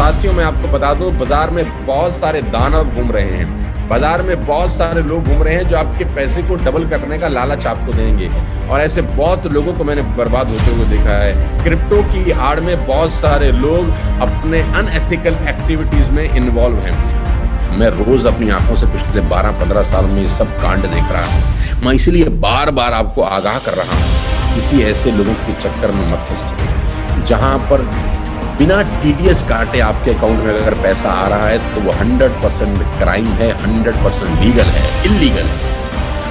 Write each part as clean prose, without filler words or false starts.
साथियों मैं आपको बता दूं, बाजार में बहुत सारे दानव घूम रहे हैं, बाजार में बहुत सारे लोग घूम रहे हैं जो आपके पैसे को डबल करने का लालच आपको देंगे, और ऐसे बहुत लोगों को मैंने बर्बाद होते हुए देखा है। क्रिप्टो की आड़ में बहुत सारे लोग अपने अनएथिकल एक्टिविटीज में इन्वॉल्व हैं। मैं रोज अपनी आंखों से पिछले 12-15 साल में ये सब कांड देख रहा हूं। मैं इसीलिए बार बार आपको आगाह कर रहा हूं, किसी ऐसे लोगों के चक्कर में मत फंसिए जहां पर बिना टीडीएस काटे आपके अकाउंट में अगर पैसा आ रहा है तो वो 100% क्राइम है, 100% लीगल है, इल्लीगल है।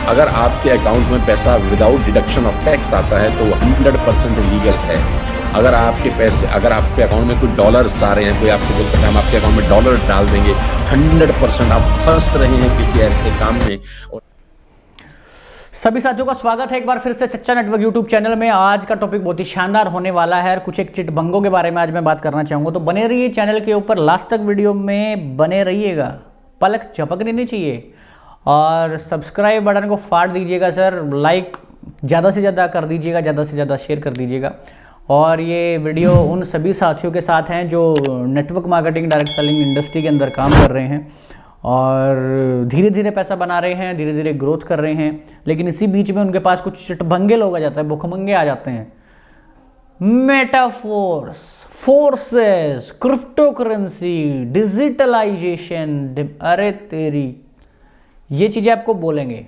अगर आपके अकाउंट में पैसा विदाउट डिडक्शन ऑफ टैक्स आता है तो वो 100% लीगल है। अगर आपके अकाउंट में कुछ डॉलर्स आ रहे हैं, कोई आपको बोलता है हम आपके अकाउंट में डॉलर डाल देंगे, 100% आप फंस रहे हैं किसी ऐसे काम में। सभी साथियों का स्वागत है एक बार फिर से सच्चा नेटवर्क यूट्यूब चैनल में। आज का टॉपिक बहुत ही शानदार होने वाला है और कुछ एक चिटभंगों के बारे में आज मैं बात करना चाहूँगा, तो बने रहिए चैनल के ऊपर, लास्ट तक वीडियो में बने रहिएगा, पलक झपकनी नहीं चाहिए। और सब्सक्राइब बटन को फाड़ दीजिएगा सर, लाइक ज़्यादा से ज़्यादा कर दीजिएगा, ज़्यादा से ज़्यादा शेयर कर दीजिएगा। और ये वीडियो उन सभी साथियों के साथ हैं जो network marketing direct selling industry के अंदर काम कर रहे हैं और धीरे धीरे पैसा बना रहे हैं, धीरे धीरे ग्रोथ कर रहे हैं, लेकिन इसी बीच में उनके पास कुछ चिटभंगे लोग आ जाते हैं, भुखमंगे आ जाते हैं। Metaphors, forces, crypto currency, digitalisation, अरे तेरी, ये चीजें आपको बोलेंगे।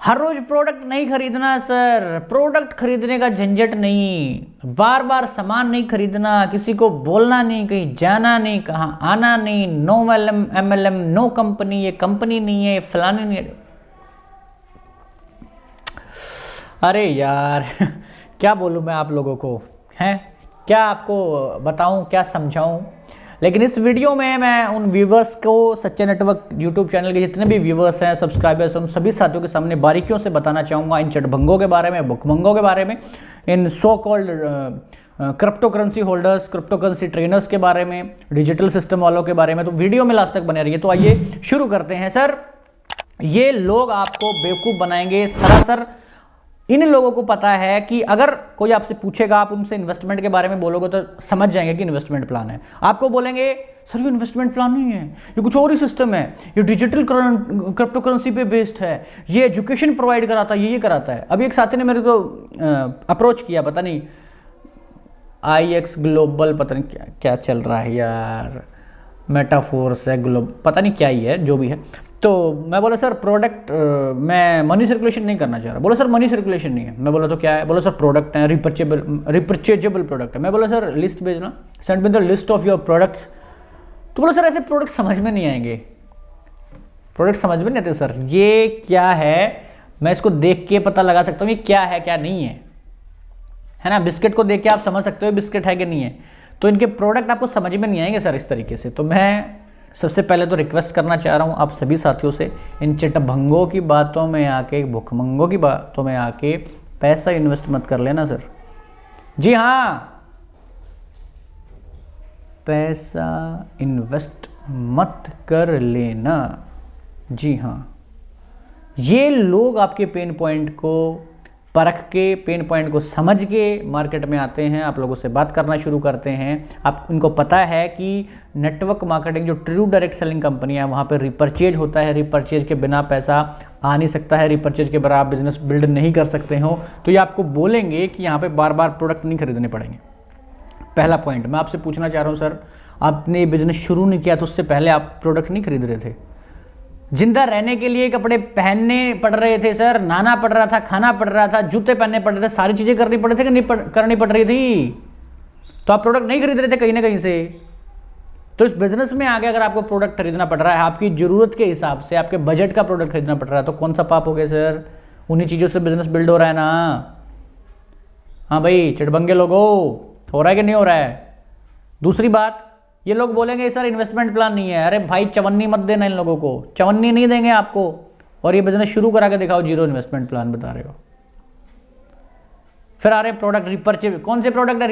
हर रोज प्रोडक्ट नहीं खरीदना सर, प्रोडक्ट खरीदने का झंझट नहीं, बार बार सामान नहीं खरीदना, किसी को बोलना नहीं, कहीं जाना नहीं, कहाँ आना नहीं, नो MLM, नो कंपनी, ये कंपनी नहीं है, फलाने नहीं है। अरे यार क्या बोलूं मैं आप लोगों को, हैं क्या आपको बताऊं, क्या समझाऊं। लेकिन इस वीडियो में मैं उन व्यूवर्स को, सच्चे नेटवर्क यूट्यूब चैनल के जितने भी व्यूवर्स हैं, सब्सक्राइबर्स, उन सभी साथियों के सामने बारीकियों से बताना चाहूँगा इन चिटभंगों के बारे में, भुखमंगों के बारे में, इन so called cryptocurrency holders, cryptocurrency trainers के बारे में, डिजिटल सिस्टम वालों के बारे में। तो वीडियो में लास्ट तक बने रहिए। तो आइए शुरू करते हैं। सर, ये लोग आपको बेवकूफ़ बनाएंगे सरासर। इन लोगों को पता है कि अगर कोई आपसे पूछेगा, आप उनसे इन्वेस्टमेंट के बारे में बोलोगे तो समझ जाएंगे कि इन्वेस्टमेंट प्लान है। आपको बोलेंगे सर ये इन्वेस्टमेंट प्लान नहीं है, ये कुछ और ही सिस्टम है, ये डिजिटल क्रिप्टो करेंसी पे बेस्ड है, ये एजुकेशन प्रोवाइड कराता है, ये कराता है। अभी एक साथी ने मेरे को अप्रोच किया, पता नहीं IX ग्लोबल, पता नहीं क्या क्या चल रहा है यार, मेटाफोर्स है, ग्लोबल, पता नहीं क्या ही है, जो भी है। तो मैं बोला सर प्रोडक्ट, मैं मनी सर्कुलेशन नहीं करना चाह रहा। बोला सर मनी सर्कुलेशन नहीं है। मैं बोला तो क्या है? बोला सर प्रोडक्ट है, रिपर्चेजेबल प्रोडक्ट है। मैं बोला सर लिस्ट भेजना, send me the list of your products. तो बोला सर ऐसे प्रोडक्ट समझ में नहीं आएंगे, प्रोडक्ट समझ में नहीं आते सर, ये क्या है, मैं इसको देख के पता लगा सकता हूँ ये क्या है क्या नहीं है ना। बिस्किट को देख के आप समझ सकते हो बिस्किट है कि नहीं है, तो इनके प्रोडक्ट आपको समझ में नहीं आएंगे सर इस तरीके से। तो मैं सबसे पहले तो रिक्वेस्ट करना चाह रहा हूँ आप सभी साथियों से, इन चिटभंगों की बातों में आके, भुखमंगों की बातों में आके पैसा इन्वेस्ट मत कर लेना सर। जी हाँ, पैसा इन्वेस्ट मत कर लेना। जी हाँ, ये लोग आपके पेन पॉइंट को परख के, पेन पॉइंट को समझ के मार्केट में आते हैं, आप लोगों से बात करना शुरू करते हैं। आप इनको पता है कि नेटवर्क मार्केटिंग जो ट्रू डायरेक्ट सेलिंग कंपनी है वहाँ पे रिपर्चेज होता है, रिपर्चेज के बिना पैसा आ नहीं सकता है, रिपर्चेज के बराबर आप बिजनेस बिल्ड नहीं कर सकते हो। तो ये आपको बोलेंगे कि यहाँ पे बार बार प्रोडक्ट नहीं खरीदने पड़ेंगे। पहला पॉइंट मैं आपसे पूछना चाह रहा हूँ सर, आपने बिजनेस शुरू नहीं किया तो उससे पहले आप प्रोडक्ट नहीं खरीद रहे थे? जिंदा रहने के लिए कपड़े पहनने पड़ रहे थे सर, नहाना पड़ रहा था, खाना पड़ रहा था, जूते पहनने पड़ रहे थे, सारी चीजें करनी पड़ रही थी कि नहीं करनी पड़ रही थी? तो आप प्रोडक्ट नहीं खरीद रहे थे कहीं ना कहीं से। तो इस बिजनेस में आगे अगर आपको प्रोडक्ट खरीदना पड़ रहा है, आपकी जरूरत के हिसाब से, आपके बजट का प्रोडक्ट खरीदना पड़ रहा है, तो कौन सा पाप हो गया सर? उन्हीं चीजों से बिजनेस बिल्ड हो रहा है ना। हाँ भाई चिटभंगे लोगों, हो रहा है कि नहीं हो रहा है? दूसरी बात, ये लोग बोलेंगे सर इन्वेस्टमेंट प्लान नहीं है। अरे भाई चवन्नी मत देना इन लोगों को, चवन्नी नहीं देंगे आपको। और ये बिजनेस शुरू करा के दिखाओ, जीरो इन्वेस्टमेंट प्लान बता रहे हो। फिर आ रहे प्रोडक्ट रिपर्चेबल, कौन से प्रोडक्ट है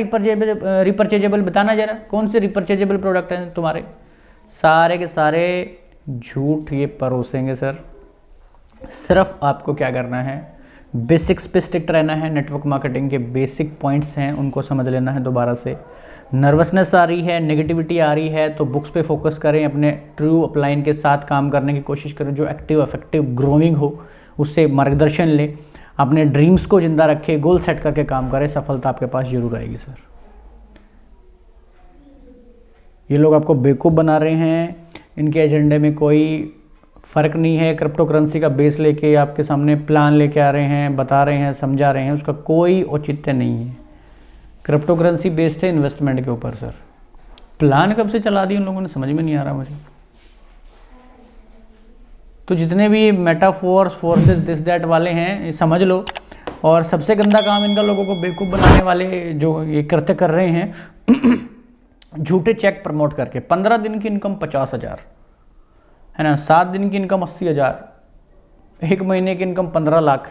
रिपर्चेजेबल बताना जरा, कौन से रिपर्चेजेबल प्रोडक्ट हैं तुम्हारे? सारे के सारे झूठ ये परोसेंगे सर। सिर्फ आपको क्या करना है, बेसिक्स पे स्टिक रहना है। नेटवर्क मार्केटिंग के बेसिक पॉइंट्स हैं उनको समझ लेना है दोबारा से। नर्वसनेस आ रही है, नेगेटिविटी आ रही है, तो बुक्स पे फोकस करें, अपने ट्रू अपलाइन के साथ काम करने की कोशिश करें, जो एक्टिव इफेक्टिव ग्रोइंग हो, उससे मार्गदर्शन लें, अपने ड्रीम्स को जिंदा रखें, गोल सेट करके काम करें, सफलता आपके पास जरूर आएगी सर। ये लोग आपको बेवकूफ़ बना रहे हैं, इनके एजेंडे में कोई फ़र्क नहीं है। क्रिप्टो करेंसी का बेस लेके आपके सामने प्लान लेके आ रहे हैं, बता रहे हैं, समझा रहे हैं, उसका कोई औचित्य नहीं है। क्रिप्टो करेंसी बेस्ड है इन्वेस्टमेंट के ऊपर सर। प्लान कब से चला दी उन लोगों ने, समझ में नहीं आ रहा मुझे। तो जितने भी मेटाफोर्स, फोर्सेस, दिस दैट वाले हैं, ये समझ लो। और सबसे गंदा काम इनका लोगों को बेवकूफ़ बनाने वाले जो ये कृत्य कर रहे हैं झूठे चेक प्रमोट करके। 15 दिन की इनकम 50,000 है ना, 7 दिन की इनकम 80,000, 1 महीने की इनकम 15 लाख।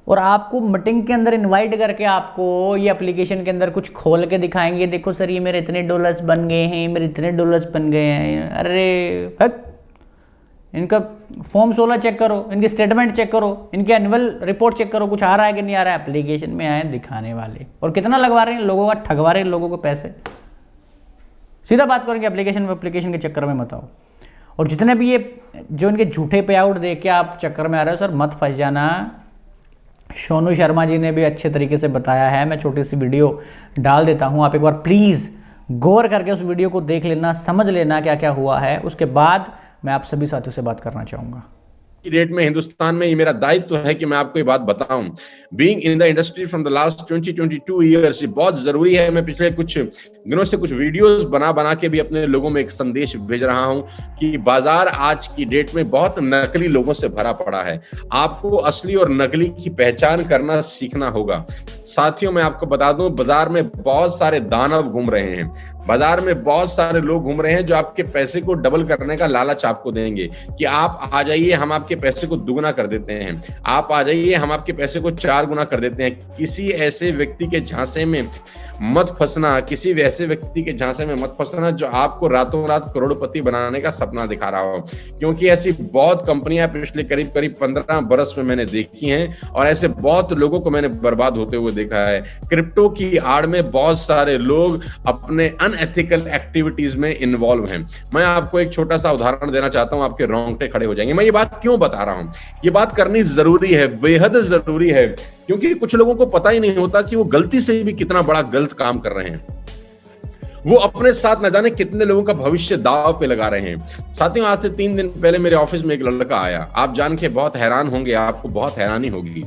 और आपको मीटिंग के अंदर इनवाइट करके आपको ये एप्लीकेशन के अंदर कुछ खोल के दिखाएंगे, देखो सर ये मेरे इतने डॉलर्स बन गए हैं, मेरे इतने डॉलर्स बन गए हैं। अरे हट, इनका फॉर्म 16 चेक करो, इनकी स्टेटमेंट चेक करो, इनके एनुअल रिपोर्ट चेक करो, कुछ आ रहा है कि नहीं आ रहा है। एप्लीकेशन में आए दिखाने वाले, और कितना लगवा रहे हैं लोगों का, ठगवा रहे हैं लोगों को पैसे। सीधा बात करेंगे, एप्लीकेशन के चक्कर में मत आओ। और जितने भी ये जो इनके झूठे पे आउट दे के आप चक्कर में आ रहे हो सर, मत फंस जाना। सोनू शर्मा जी ने भी अच्छे तरीके से बताया है, मैं छोटी सी वीडियो डाल देता हूं, आप एक बार प्लीज़ गौर करके उस वीडियो को देख लेना, समझ लेना क्या क्या हुआ है। उसके बाद मैं आप सभी साथियों से बात करना चाहूँगा। की डेट में हिंदुस्तान में ये मेरा दायित्व है कि मैं आपको ये बात बताऊं। Being in the industry from the last 22 years, ये बहुत जरूरी है। मैं पिछले कुछ दिनों से कुछ वीडियोस बना के भी अपने लोगों में एक संदेश भेज रहा हूं कि बाजार आज की डेट में बहुत नकली लोगों से भरा पड़ा है। आपको असली और नकली की पहचान करना सीखना होगा। साथियों, मैं आपको बता दूं, बाजार में बहुत सारे दानव घूम रहे हैं। बाजार में बहुत सारे लोग घूम रहे हैं जो आपके पैसे को डबल करने का लालच आपको देंगे कि आप आ जाइए, हम आपके पैसे को दुगना कर देते हैं, आप आ जाइए, हम आपके पैसे को 4 गुना कर देते हैं। किसी ऐसे व्यक्ति के झांसे में मत फंसना, किसी वैसे व्यक्ति के झांसे में मत फंसना जो आपको रातों रात करोड़पति बनाने का सपना दिखा रहा हो, क्योंकि ऐसी बहुत कंपनियां पिछले करीब 15 बरस में मैंने देखी हैं और ऐसे बहुत लोगों को मैंने बर्बाद होते हुए देखा है। क्रिप्टो की आड़ में बहुत सारे लोग अपने अनएथिकल एक्टिविटीज में इन्वॉल्व हैं। मैं आपको एक छोटा सा उदाहरण देना चाहता हूं, आपके रोंगटे खड़े हो जाएंगे। मैं ये बात क्यों बता रहा हूं, ये बात करनी जरूरी है, बेहद जरूरी है, क्योंकि कुछ लोगों को पता ही नहीं होता कि वो गलती से भी कितना बड़ा गलत काम कर रहे हैं। वो अपने साथ न जाने कितने लोगों का भविष्य दांव पे लगा रहे हैं। साथियों, आज से 3 दिन पहले मेरे ऑफिस में एक लड़का आया। आप जान के बहुत हैरान होंगे, आपको बहुत हैरानी होगी,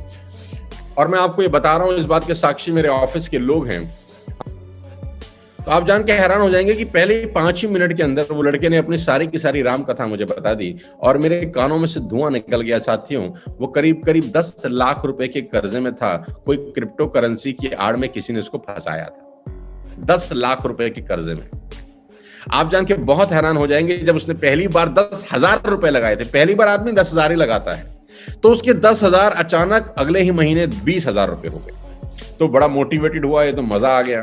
और मैं आपको ये बता रहा हूं, इस बात के साक्षी मेरे ऑफिस के लोग हैं। तो आप जान के हैरान हो जाएंगे कि पहले 5 ही मिनट के अंदर वो लड़के ने अपनी सारी की सारी राम कथा मुझे बता दी और मेरे कानों में से धुआं निकल गया। साथियों, वो करीब 10 लाख रुपए के कर्जे में था। कोई क्रिप्टो करेंसी की आड़ में किसी ने उसको फंसाया था 10 लाख रुपए के कर्जे में। आप जान के बहुत हैरान हो जाएंगे, जब उसने पहली बार 10,000 रुपए लगाए थे, पहली बार आदमी 10,000 ही लगाता है, तो उसके 10,000 अचानक अगले ही महीने 20,000 रुपए हो गए। तो बड़ा मोटिवेटेड हुआ, ये तो मजा आ गया।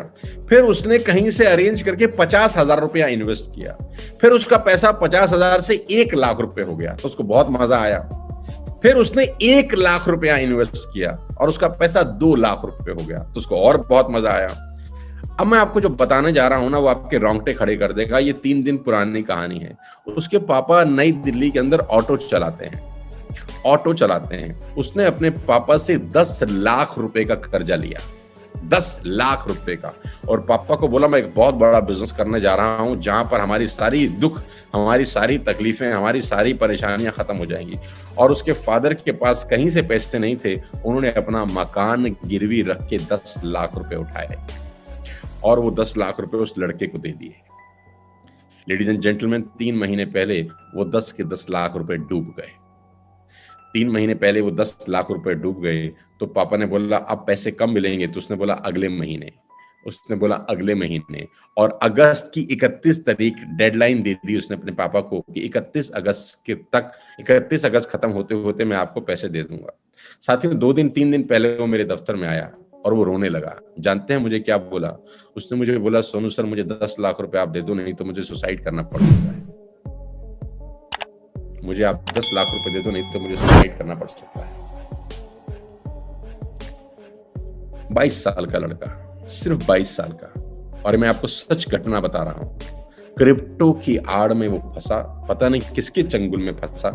फिर उसने कहीं से अरेंज करके 50,000 रुपया इन्वेस्ट किया। फिर उसका पैसा 50,000 से 1 लाख रुपए हो गया, तो उसको बहुत मजा आया। फिर उसने 1 लाख रुपया इन्वेस्ट किया और उसका पैसा 2 लाख रुपए हो गया, तो उसको और बहुत मजा आया। अब मैं आपको जो बताने जा रहा हूं ना, वो आपके रोंगटे खड़े कर देगा। ये 3 दिन पुरानी कहानी है। उसके पापा नई दिल्ली के अंदर ऑटो चलाते हैं। उसने अपने पापा से 10 लाख रुपए का कर्जा लिया, 10 लाख रुपए का, और पापा को बोला मैं एक बहुत बड़ा बिजनेस करने जा रहा हूं जहां पर हमारी सारी दुख, हमारी सारी तकलीफें, हमारी सारी परेशानियां खत्म हो जाएंगी। और उसके फादर के पास कहीं से पैसे नहीं थे, उन्होंने अपना मकान गिरवी रख के 10 लाख रुपए उठाए और वो 10 लाख रुपए उस लड़के को दे दिए। लेडीज एंड जेंटलमैन, 3 महीने पहले वो 10 के 10 लाख रुपए डूब गए। 3 महीने पहले वो 10 लाख रुपए डूब गए। तो पापा ने बोला अब पैसे कम मिलेंगे, तो उसने बोला अगले महीने। और अगस्त की 31 तारीख डेडलाइन दे दी उसने अपने पापा को कि 31 अगस्त खत्म होते होते मैं आपको पैसे दे दूंगा। साथियों, 3 दिन पहले वो मेरे दफ्तर में आया और वो रोने लगा। जानते हैं मुझे क्या बोला? उसने मुझे बोला, सोनू सर, मुझे 10 लाख रुपए आप दे दो, नहीं तो मुझे सुसाइड करना पड़ सकता है। मुझे आप 10 लाख रुपए दे दो, नहीं तो मुझे सुसाइड करना पड़ सकता है। 22 साल का लड़का, सिर्फ 22 साल का। और मैं आपको सच घटना बता रहा हूं, क्रिप्टो की आड़ में वो फंसा, पता नहीं किसके चंगुल में फंसा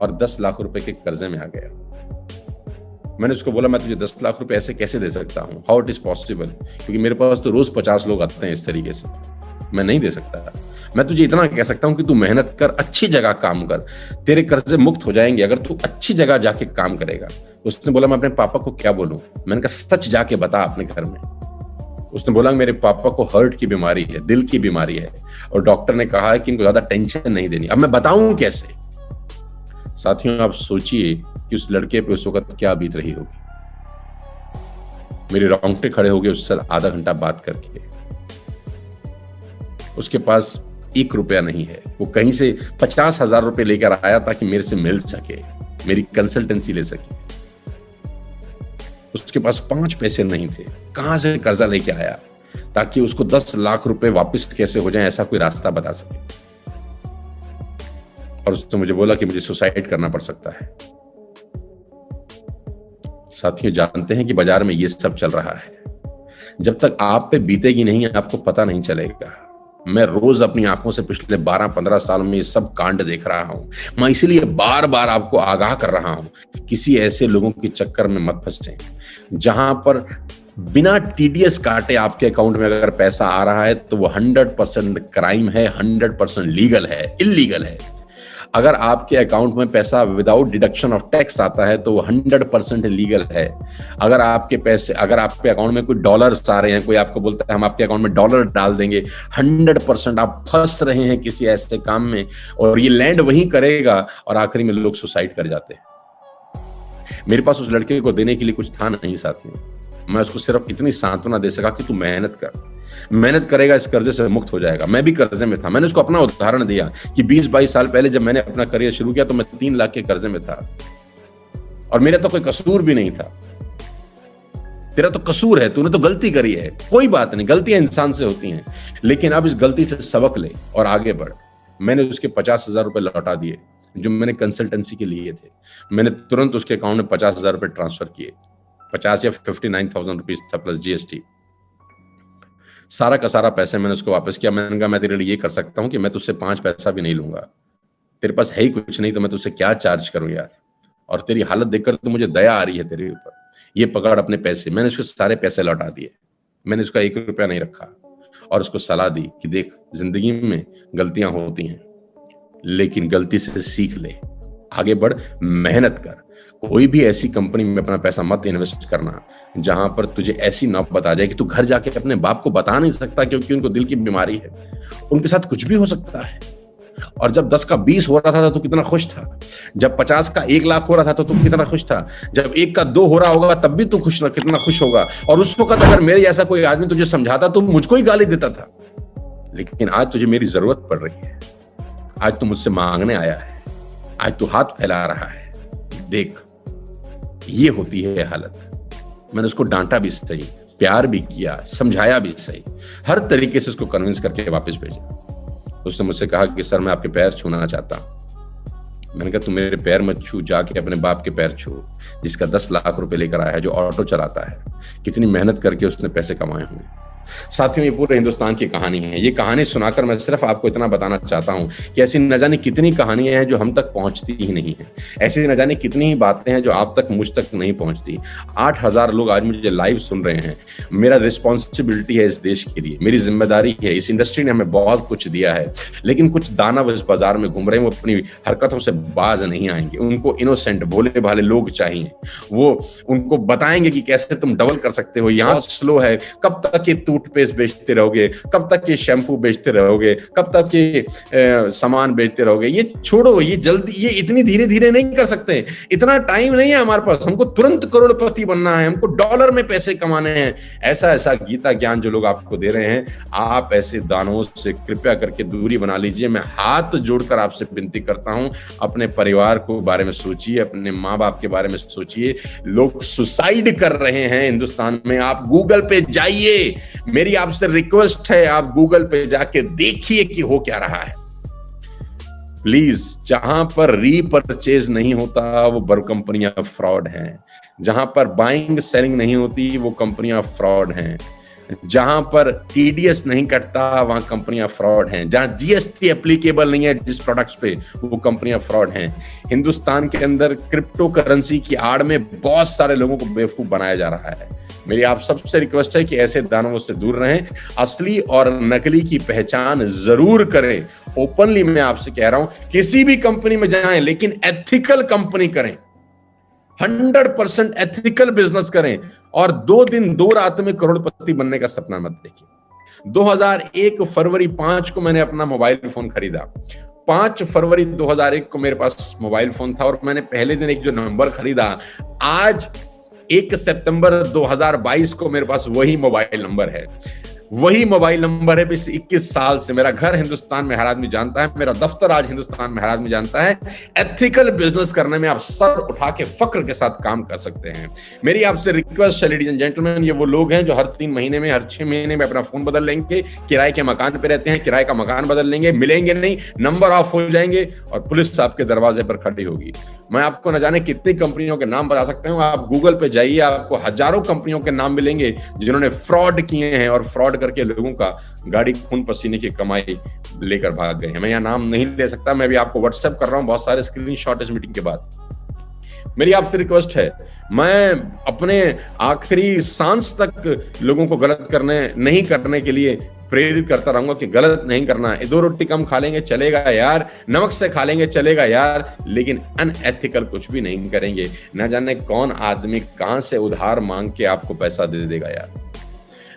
और 10 लाख रुपए के कर्जे में आ गया। मैंने उसको बोला मैं तुझे 10 लाख रुपए ऐसे कैसे दे सकता हूं, हाउ इट इज पॉसिबल, क्योंकि मेरे पास तो रोज 50 लोग आते हैं इस तरीके से, मैं नहीं दे सकता। मैं तुझे इतना कह सकता हूं कि तू मेहनत कर, अच्छी जगह काम कर, तेरे कर्जे मुक्त हो जाएंगे अगर तू अच्छी जगह जाके काम करेगा। उसने बोला मैं अपने पापा को क्या बोलूं? मैंने कहा सच जाके बता अपने घर में। उसने बोला मेरे पापा को हार्ट की बीमारी है, दिल की बीमारी है, और डॉक्टर ने कहा है कि इनको ज्यादा टेंशन नहीं देनी। अब मैं बताऊं कैसे? साथियों, आप सोचिए कि उस लड़के पे उस वक्त क्या बीत रही होगी। मेरे रोंगटे खड़े हो गए उससे आधा घंटा बात करके। उसके पास 1 रुपया नहीं है, वो कहीं से 50,000 रुपए लेकर आया ताकि मेरे से मिल सके, मेरी कंसल्टेंसी ले सके। उसके पास 5 पैसे नहीं थे, कहां से कर्जा लेके आया ताकि उसको 10 लाख रुपए वापस कैसे हो जाए ऐसा कोई रास्ता बता सके। और उसने मुझे बोला कि मुझे सुसाइड करना पड़ सकता है। साथियों, जानते हैं कि बाजार में ये सब चल रहा है, जब तक आप पे बीतेगी नहीं आपको पता नहीं चलेगा। मैं रोज अपनी आंखों से पिछले 12-15 साल में ये सब कांड देख रहा हूं। मैं इसलिए बार बार आपको आगाह कर रहा हूं, किसी ऐसे लोगों के चक्कर में मत फंसे जहां पर बिना टीडीएस काटे आपके अकाउंट में अगर पैसा आ रहा है तो वो 100% क्राइम है, 100% लीगल है, इल्लीगल है। अगर आपके अकाउंट में पैसा विदाउट डिडक्शन ऑफ टैक्स आता है तो वो 100% लीगल है। अगर आपके अकाउंट में कोई डॉलर्स आ रहे हैं, कोई आपको बोलता है हम आपके अकाउंट में डॉलर डाल देंगे, 100% आप फंस रहे हैं किसी ऐसे काम में, और ये लैंड वहीं करेगा और आखिरी में लोग सुसाइड कर जाते हैं। मेरे पास उस लड़के को देने के लिए कुछ था नहीं साथियों, मैं उसको सिर्फ इतनी सांत्वना दे सका कि तू मेहनत कर, मेहनत करेगा इस कर्जे से मुक्त हो जाएगा। मैं भी कर्जे में था। मैंने उसको अपना उदाहरण दिया कि 20-22 साल पहले जब मैंने अपना करियर शुरू किया तो मैं 3 लाख के कर्जे में था और मेरा तो कोई कसूर भी नहीं था। तेरा तो कसूर है, तूने तो गलती करी है, कोई बात नहीं, गलतियां इंसान से होती हैं, लेकिन अब इस गलती से सबक ले और आगे बढ़। मैंने उसके 50,000 रुपए लौटा दिए जो मैंने कंसल्टेंसी के लिए थे। मैंने तुरंत उसके अकाउंट में 50,000 रुपए ट्रांसफर किए। 50 या 59,000 रुपीज था प्लस जीएसटी। सारा का सारा पैसे मैंने उसको वापस किया। मैंने कहा मैं तेरे लिए ये कर सकता हूं कि मैं तुझसे 5 पैसा भी नहीं लूंगा, तेरे पास है ही कुछ नहीं तो मैं तुझसे क्या चार्ज करूं यार, और तेरी हालत देखकर तो मुझे दया आ रही है तेरे ऊपर, ये पकड़ अपने पैसे। मैंने उसके सारे पैसे लौटा दिए, मैंने उसका 1 रुपया नहीं रखा और उसको सलाह दी कि देख जिंदगी में गलतियां होती हैं लेकिन गलती से सीख ले, आगे बढ़, मेहनत कर। कोई भी ऐसी कंपनी में अपना पैसा मत इन्वेस्ट करना जहां पर तुझे ऐसी नौबत आ जाए कि तू घर जाके अपने बाप को बता नहीं सकता क्योंकि उनको दिल की बीमारी है। उनके साथ कुछ भी हो सकता है। और जब 10 का 20 हो रहा था तो कितना खुश था, जब 50 का 1 लाख हो रहा था तो तू कितना खुश था, जब 1 का 2 हो रहा होगा तब भी तू कितना खुश होगा। और उस वक्त अगर मेरे जैसा कोई आदमी तुझे समझाता तो मुझको ही गाली देता था, लेकिन आज तुझे मेरी जरूरत पड़ रही है, आज तू मुझसे मांगने आया है, आज तू हाथ फैला रहा है। देख ये होती है हालत। मैंने उसको डांटा भी सही, प्यार भी किया, समझाया भी सही, हर तरीके से उसको कन्विंस करके वापस भेजा। उसने मुझसे कहा कि सर मैं आपके पैर छूना चाहता हूं। मैंने कहा तू मेरे पैर मत छू, जाके अपने बाप के पैर छू जिसका 10 लाख रुपए लेकर आया है, जो ऑटो चलाता है, कितनी मेहनत करके उसने पैसे कमाए होंगे। साथियों ये पूरे हिंदुस्तान की कहानी है। ये कहानी सुनाकर मैं सिर्फ आपको इतना बताना चाहता हूं कि ऐसी न जाने कितनी कहानियां हैं जो हम तक पहुंचती ही नहीं है, ऐसी न जाने कितनी ही बातें हैं जो आप तक, मुझ तक नहीं पहुंचती। 8,000 लोग आज मुझे लाइव सुन रहे हैं। मेरा रिस्पॉन्सिबिलिटी है इस देश के लिए, मेरी जिम्मेदारी है। इस इंडस्ट्री ने हमें बहुत कुछ दिया है, लेकिन कुछ दानव इस बाजार में घूम रहे हैं, वो अपनी हरकतों से बाज नहीं आएंगे। उनको इनोसेंट भोले भाले लोग चाहिए, वो उनको बताएंगे कि कैसे तुम डबल कर सकते हो। यहाँ स्लो है, कब तक ये टूथपेस्ट बेचते रहोगे, कब तक ये शैम्पू बेचते रहोगे, कब तक ये सामान बेचते रहोगे। ये छोड़ो, ये जल्दी, ये इतनी धीरे धीरे नहीं कर सकते, इतना टाइम नहीं है हमारे पास। हमको तुरंत करोड़पति बनना है, हमको डॉलर में पैसे कमाने हैं। ऐसा ऐसा गीता ज्ञान जो लोग आपको दे रहे हैं, आप ऐसे दानों से कृपया करके दूरी बना लीजिए। मैं हाथ जोड़कर आपसे विनती करता हूं, अपने परिवार को बारे में सोचिए, अपने माँ बाप के बारे में सोचिए। लोग सुसाइड कर रहे हैं हिंदुस्तान में। आप गूगल पे जाइए, मेरी आपसे रिक्वेस्ट है, आप गूगल पे जाके देखिए कि हो क्या रहा है। प्लीज, जहां पर रीपरचेज नहीं होता वो बड़ कंपनियां फ्रॉड हैं, जहां पर बाइंग सेलिंग नहीं होती वो कंपनियां फ्रॉड हैं। जहां पर टीडीएस नहीं कटता वहां कंपनियां फ्रॉड हैं, जहां जीएसटी एप्लीकेबल नहीं है जिस प्रोडक्ट्स पे वो कंपनियां फ्रॉड हैं। हिंदुस्तान के अंदर क्रिप्टो करेंसी की आड़ में बहुत सारे लोगों को बेवकूफ बनाया जा रहा है। मेरी आप सबसे रिक्वेस्ट है कि ऐसे दानवों से दूर रहें, असली और नकली की पहचान जरूर करें। ओपनली मैं आपसे कह रहा हूं, किसी भी कंपनी में जाएं लेकिन एथिकल कंपनी करें, 100% एथिकल बिजनेस करें और 2 दिन 2 रात में करोड़पति बनने का सपना मत देखिए। 2001 फरवरी 5 को मैंने अपना मोबाइल फोन खरीदा। 5 फरवरी 2001 को मेरे पास मोबाइल फोन था और मैंने पहले दिन एक जो नंबर खरीदा, आज 1 सितंबर 2022 को मेरे पास वही मोबाइल नंबर है। वही मोबाइल नंबर है। पिछले 21 साल से मेरा घर हिंदुस्तान में हर आदमी जानता है, मेरा दफ्तर आज हिंदुस्तान में हर आदमी जानता है। एथिकल बिजनेस करने में आप सर उठा के फक्र के साथ काम कर सकते हैं। मेरी आपसे रिक्वेस्ट है लेडीज एंड जेंटलमैन, ये वो लोग हैं जो हर 3 महीने में, हर 6 महीने में अपना फोन बदल लेंगे, किराए के मकान पे रहते हैं, किराए का मकान बदल लेंगे, मिलेंगे नहीं, नंबर ऑफ हो जाएंगे और पुलिस आपके दरवाजे पर खड़ी होगी। मैं आपको न जाने कितनी कंपनियों के नाम बता सकता हूं। आप गूगल पे जाइए, आपको हजारों कंपनियों के नाम मिलेंगे जिन्होंने फ्रॉड किए हैं और फ्रॉड करके लोगों का गाड़ी खून पसीने की कमाई लेकर भाग गए हैं। मैं यहाँ नाम नहीं ले सकता, मैं भी आपको व्हाट्सएप कर रहा हूं बहुत सारे स्क्रीनशॉट इस मीटिंग के बाद। मेरी आपसे रिक्वेस्ट है, मैं अपने आखिरी सांस तक लोगों को गलत नहीं करने के लिए प्रेरित करता रहूंगा कि गलत नहीं करना है। 2 रोटी कम खा लेंगे चलेगा यार, नमक से खा लेंगे चलेगा यार, लेकिन अनएथिकल कुछ भी नहीं करेंगे। न जाने कौन आदमी कहां से उधार मांग के आपको पैसा दे देगा यार,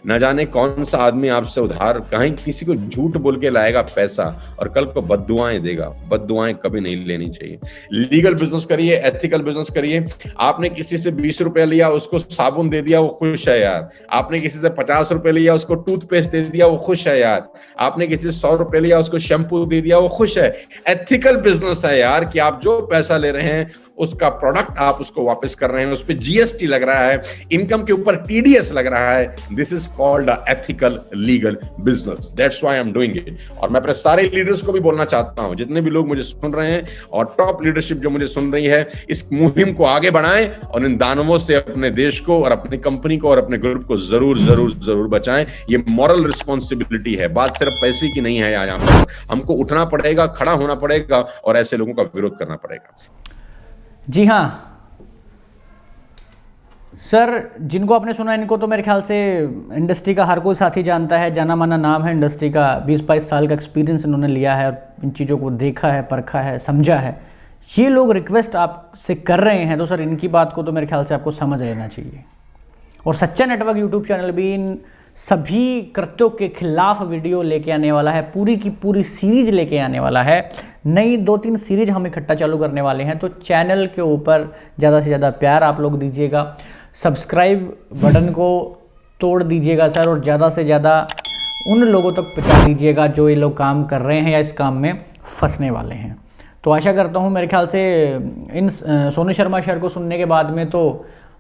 न जाने कौन सा आदमी आपसे उधार कहीं किसी को झूठ बोल के लाएगा पैसा और कल को बद्दुआएं देगा। बद्दुआएं कभी नहीं लेनी चाहिए। लीगल बिजनेस करिए, एथिकल बिजनेस करिए। आपने किसी से 20 रुपए लिया, उसको साबुन दे दिया, वो खुश है यार। आपने किसी से 50 रुपए लिया, उसको टूथपेस्ट दे दिया, वो खुश है यार। आपने किसी से 100 रुपए लिया, उसको शैम्पू दे दिया, वो खुश है। एथिकल बिजनेस है यार कि आप जो पैसा ले रहे हैं उसका प्रोडक्ट आप उसको वापस कर रहे हैं, उस पे जीएसटी लग रहा है, इनकम के ऊपर टीडीएस लग रहा है। This is called a ethical legal business. That's why I am doing it. और मैं अपने सारे लीडर्स को भी बोलना चाहता हूं, जितने भी लोग मुझे सुन रहे हैं और टॉप लीडरशिप जो मुझे सुन रही है, इस मुहिम को आगे बढ़ाएं और इन दानवों से अपने देश को और अपनी कंपनी को और अपने ग्रुप को जरूर जरूर जरूर बचाएं। ये मॉरल रिस्पॉन्सिबिलिटी है, बात सिर्फ पैसे की नहीं है। यहाँ पर हमको उठना पड़ेगा, खड़ा होना पड़ेगा और ऐसे लोगों का विरोध करना पड़ेगा। जी हाँ सर, जिनको आपने सुना इनको तो मेरे ख्याल से इंडस्ट्री का हर कोई साथी जानता है, जाना माना नाम है इंडस्ट्री का। 20-22 साल का एक्सपीरियंस इन्होंने लिया है और इन चीज़ों को देखा है, परखा है, समझा है। ये लोग रिक्वेस्ट आपसे कर रहे हैं तो सर इनकी बात को तो मेरे ख्याल से आपको समझ लेना चाहिए। और सच्चा नेटवर्क यूट्यूब चैनल भी इन सभी कृत्यों के खिलाफ वीडियो लेके आने वाला है, पूरी की पूरी सीरीज लेके आने वाला है। नई 2-3 सीरीज हम इकट्ठा चालू करने वाले हैं, तो चैनल के ऊपर ज़्यादा से ज़्यादा प्यार आप लोग दीजिएगा, सब्सक्राइब बटन को तोड़ दीजिएगा सर, और ज़्यादा से ज़्यादा उन लोगों तक पहुंचा दीजिएगा जो ये लोग काम कर रहे हैं या इस काम में फंसने वाले हैं। तो आशा करता हूँ मेरे ख्याल से इन सोनू शर्मा सर को सुनने के बाद में तो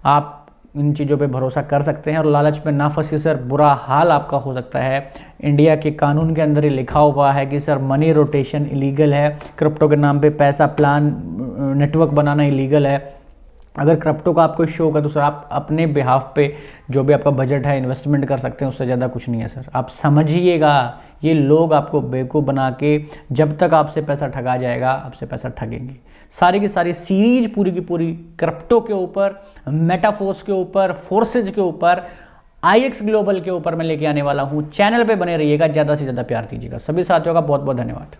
आप इन चीज़ों पे भरोसा कर सकते हैं और लालच में ना फंसिए सर, बुरा हाल आपका हो सकता है। इंडिया के कानून के अंदर ही लिखा हुआ है कि सर मनी रोटेशन इलीगल है, क्रिप्टो के नाम पे पैसा प्लान नेटवर्क बनाना इलीगल है। अगर क्रिप्टो का आपको शौक है तो सर आप अपने बिहाफ पे जो भी आपका बजट है इन्वेस्टमेंट कर सकते हैं, उससे ज़्यादा कुछ नहीं है सर। आप समझिएगा, ये लोग आपको बेवकूफ़ बना के जब तक आपसे पैसा ठगा जाएगा, आपसे पैसा ठगेंगे। सारी की सारी सीरीज पूरी की पूरी क्रिप्टो के ऊपर, मेटाफोर्स के ऊपर, फोर्सेज के ऊपर, IX ग्लोबल के ऊपर मैं लेके आने वाला हूँ। चैनल पे बने रहिएगा, ज़्यादा से ज़्यादा प्यार दीजिएगा। सभी साथियों का बहुत बहुत धन्यवाद।